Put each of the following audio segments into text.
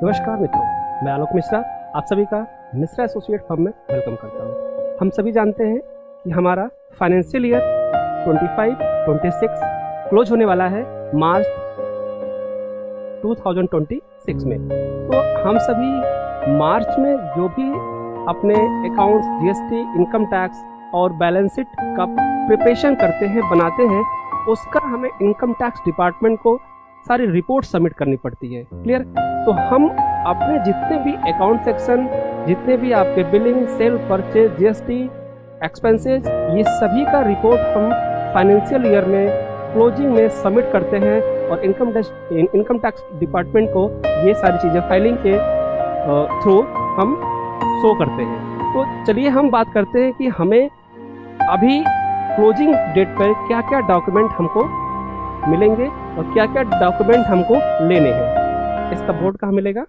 नमस्कार मित्रों, मैं आलोक मिश्रा आप सभी का मिश्रा एसोसिएट फर्म में वेलकम करता हूं। हम सभी जानते हैं कि हमारा फाइनेंशियल ईयर 25-26 क्लोज होने वाला है मार्च 2026 में। तो हम सभी मार्च में जो भी अपने अकाउंट्स, जीएसटी, इनकम टैक्स और बैलेंस शीट का प्रिपरेशन करते हैं, बनाते हैं, उसका हमें इनकम टैक्स डिपार्टमेंट को सारी रिपोर्ट सबमिट करनी पड़ती है। क्लियर? तो हम अपने जितने भी अकाउंट सेक्शन, जितने भी आपके billing, sale, purchase, GST, expenses, ये सभी का रिपोर्ट हम फाइनेंशियल ईयर में क्लोजिंग में सबमिट करते हैं और इनकम टैक्स डिपार्टमेंट को ये सारी चीज़ें फाइलिंग के थ्रू हम शो करते हैं। तो चलिए हम बात करते हैं कि हमें अभी क्लोजिंग डेट पर क्या क्या डॉक्यूमेंट हमको मिलेंगे और क्या क्या डॉक्यूमेंट हमको लेने हैं। इसका बोर्ड कहाँ मिलेगा?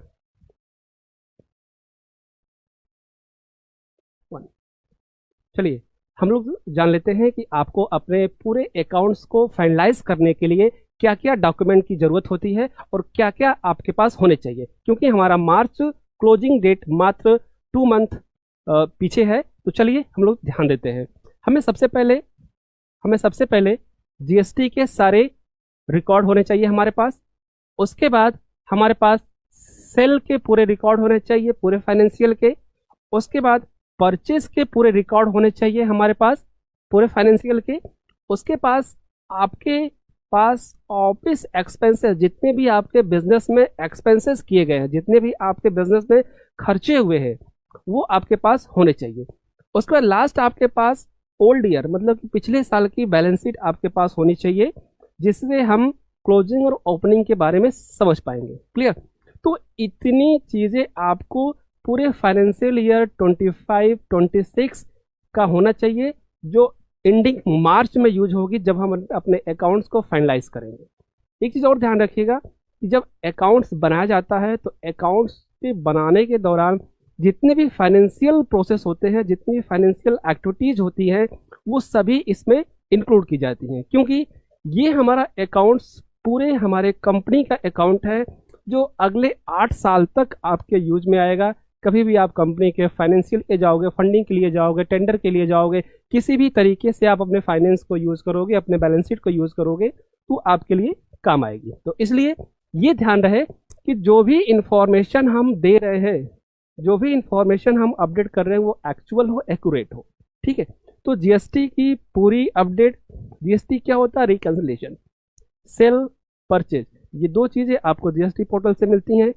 चलिए हम लोग जान लेते हैं कि आपको अपने पूरे अकाउंट्स को फाइनलाइज करने के लिए क्या क्या डॉक्यूमेंट की जरूरत होती है और क्या क्या आपके पास होने चाहिए, क्योंकि हमारा मार्च क्लोजिंग डेट मात्र 2 मंथ पीछे है। तो चलिए हम लोग ध्यान देते हैं। हमें सबसे पहले जीएसटी के सारे रिकॉर्ड होने चाहिए हमारे पास। उसके बाद हमारे पास सेल के पूरे रिकॉर्ड होने चाहिए, पूरे फाइनेंशियल के। उसके बाद परचेज के पूरे रिकॉर्ड होने चाहिए हमारे पास, पूरे फाइनेंशियल के। उसके पास आपके पास ऑफिस एक्सपेंसेस, जितने भी आपके बिजनेस में एक्सपेंसेस किए गए हैं, जितने भी आपके बिजनेस में खर्चे हुए हैं, वो आपके पास होने चाहिए। उसके बाद लास्ट आपके पास ओल्ड ईयर, मतलब कि पिछले साल की बैलेंस शीट आपके पास होनी चाहिए, जिससे हम क्लोजिंग और ओपनिंग के बारे में समझ पाएंगे। क्लियर? तो इतनी चीज़ें आपको पूरे फाइनेंशियल ईयर 25-26 का होना चाहिए, जो एंडिंग मार्च में यूज होगी जब हम अपने अकाउंट्स को फाइनलाइज करेंगे। एक चीज़ और ध्यान रखिएगा कि जब अकाउंट्स बनाया जाता है तो अकाउंट्स के बनाने के दौरान जितने भी फाइनेंशियल प्रोसेस होते हैं, जितनी भी फाइनेंशियल एक्टिविटीज होती हैं, वो सभी इसमें इंक्लूड की जाती हैं, क्योंकि ये हमारा अकाउंट्स पूरे हमारे कंपनी का अकाउंट है जो अगले 8 साल तक आपके यूज में आएगा। कभी भी आप कंपनी के फाइनेंशियल के जाओगे, फंडिंग के लिए जाओगे, टेंडर के लिए जाओगे, किसी भी तरीके से आप अपने फाइनेंस को यूज़ करोगे, अपने बैलेंस शीट को यूज़ करोगे, तो आपके लिए काम आएगी। तो इसलिए ये ध्यान रहे कि जो भी इंफॉर्मेशन हम दे रहे हैं, जो भी इंफॉर्मेशन हम अपडेट कर रहे हैं, वो एक्चुअल हो, एक्यूरेट हो। ठीक है? तो जीएसटी की पूरी अपडेट, जीएसटी क्या होता है? रिकैंसिलेशन, सेल, परचेज, ये 2 चीज़ें आपको जीएसटी पोर्टल से मिलती हैं।